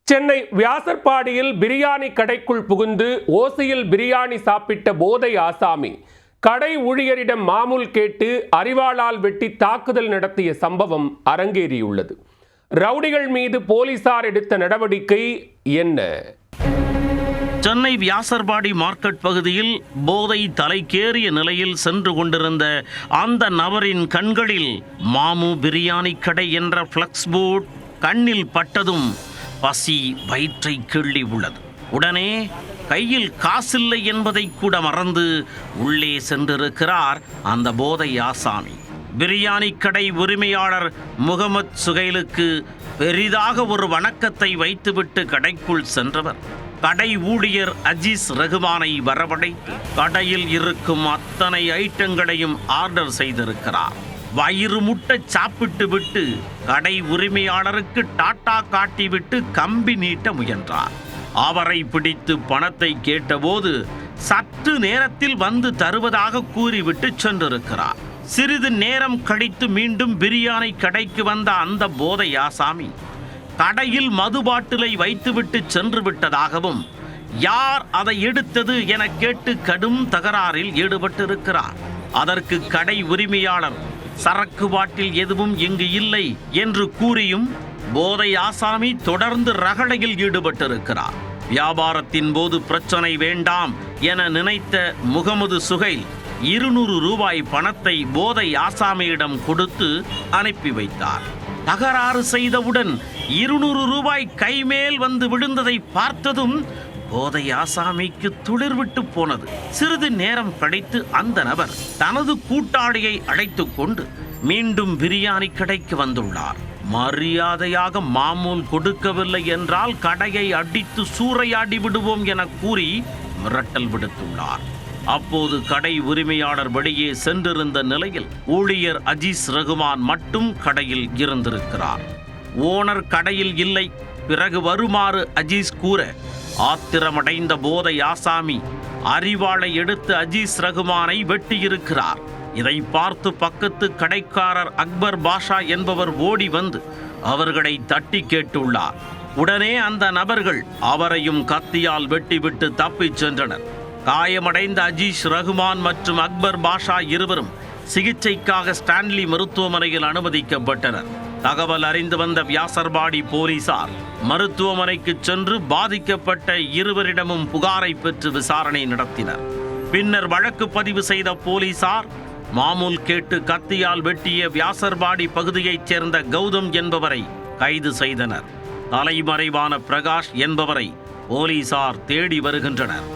சென்னை வியாசர்பாடியில் பிரியாணி கடைக்குள் புகுந்து ஓசியில் பிரியாணி சாப்பிட்ட போதை ஆசாமி கடை ஊழியரிடம் மாமூல் கேட்டு அரிவாளால் வெட்டி தாக்குதல் நடத்திய சம்பவம் அரங்கேறியுள்ளது. ரவுடிகள் மீது போலீசார் எடுத்த நடவடிக்கை என்ன? சென்னை வியாசர்பாடி மார்க்கெட் பகுதியில் போதை தலைக்கேறிய நிலையில் சென்று கொண்டிருந்த அந்த நபரின் கண்களில் மாமு பிரியாணி கடை என்ற ஃப்ளக்ஸ் போர்டு கண்ணில் பட்டதும் பசி வயிற்றை கிள்ளி உள்ளது. உடனே கையில் காசில்லை என்பதை கூட மறந்து உள்ளே சென்றிருக்கிறார் அந்த போதை ஆசாமி. பிரியாணி கடை உரிமையாளர் முகமது சுகைலுக்கு பெரிதாக ஒரு வணக்கத்தை வைத்துவிட்டு கடைக்குள் சென்றவர் கடை ஊழியர் அஜீஸ் ரகுமானை வரவழைத்து கடையில் இருக்கும் அத்தனை ஐட்டங்களையும் ஆர்டர் செய்திருக்கிறார். வயிறு முட்டை சாப்பிட்டு விட்டு கடை உரிமையாளருக்கு டாட்டா காட்டிவிட்டு கம்பி நீட்ட முயன்றார். அவரை பிடித்து பணத்தை கேட்டபோது சற்று நேரத்தில் வந்து தருவதாக கூறிவிட்டு சென்றிருக்கிறார். சிறிது நேரம் கழித்து மீண்டும் பிரியாணி கடைக்கு வந்த அந்த போதை ஆசாமி கடையில் மது பாட்டிலை வைத்துவிட்டு சென்று விட்டதாகவும் யார் அதை எடுத்தது என கேட்டு கடும் தகராறில் ஈடுபட்டிருக்கிறார். அதற்கு கடை உரிமையாளர் சரக்கு பாட்டில் எதுவும் இங்கு இல்லை என்று கூறியும் போதை ஆசாமி தொடர்ந்து ரகளையில் ஈடுபட்டிருக்கிறார். வியாபாரத்தின் போது பிரச்சனை வேண்டாம் என நினைத்த முகமது சுகைல் 200 ரூபாய் பணத்தை போதை ஆசாமியிடம் கொடுத்து அனுப்பி வைத்தார். தகராறு செய்தவுடன் 200 ரூபாய் கைமேல் வந்து விழுந்ததை பார்த்ததும் போதை ஆசாமிக்கு துளிர்விட்டு போனது. சிறிது நேரம் கழித்து அந்த நபர் தனது கூட்டாளியை அழைத்து கொண்டு மீண்டும் பிரியாணி கடைக்கு வந்துள்ளார். மரியாதையாக மாமூல் கொடுக்கவில்லை என்றால் கடையை அடித்து சூறையாடி விடுவோம் என கூறி மிரட்டல் விடுத்துள்ளார். அப்போது கடை உரிமையாளர் வெளியே சென்றிருந்த நிலையில் ஊழியர் அஜீஸ் ரகுமான் மட்டும் கடையில் இருந்திருக்கிறார். ஓனர் கடையில் இல்லை, பிறகு வருமாறு அஜீஸ் கூற ஆத்திரமடைந்த போதை ஆசாமி அரிவாளை எடுத்து அஜீஸ் ரகுமானை வெட்டியிருக்கிறார். இதை பார்த்து பக்கத்து கடைக்காரர் அக்பர் பாஷா என்பவர் ஓடி வந்து அவர்களை தட்டி கேட்டுள்ளார். உடனே அந்த நபர்கள் அவரையும் கத்தியால் வெட்டிவிட்டு தப்பிச் சென்றனர். காயமடைந்த அஜீஸ் ரகுமான் மற்றும் அக்பர் பாஷா இருவரும் சிகிச்சைக்காக ஸ்டான்லி மருத்துவமனையில் அனுமதிக்கப்பட்டனர். தகவல் அறிந்து வந்த வியாசர்பாடி போலீசார் மருத்துவமனைக்கு சென்று பாதிக்கப்பட்ட இருவரிடமும் புகாரை பெற்று விசாரணை நடத்தினர். பின்னர் வழக்கு பதிவு செய்த போலீசார் மாமூல் கேட்டு கத்தியால் வெட்டிய வியாசர்பாடி பகுதியைச் சேர்ந்த கௌதம் என்பவரை கைது செய்தனர். தலைமறைவான பிரகாஷ் என்பவரை போலீசார் தேடி வருகின்றனர்.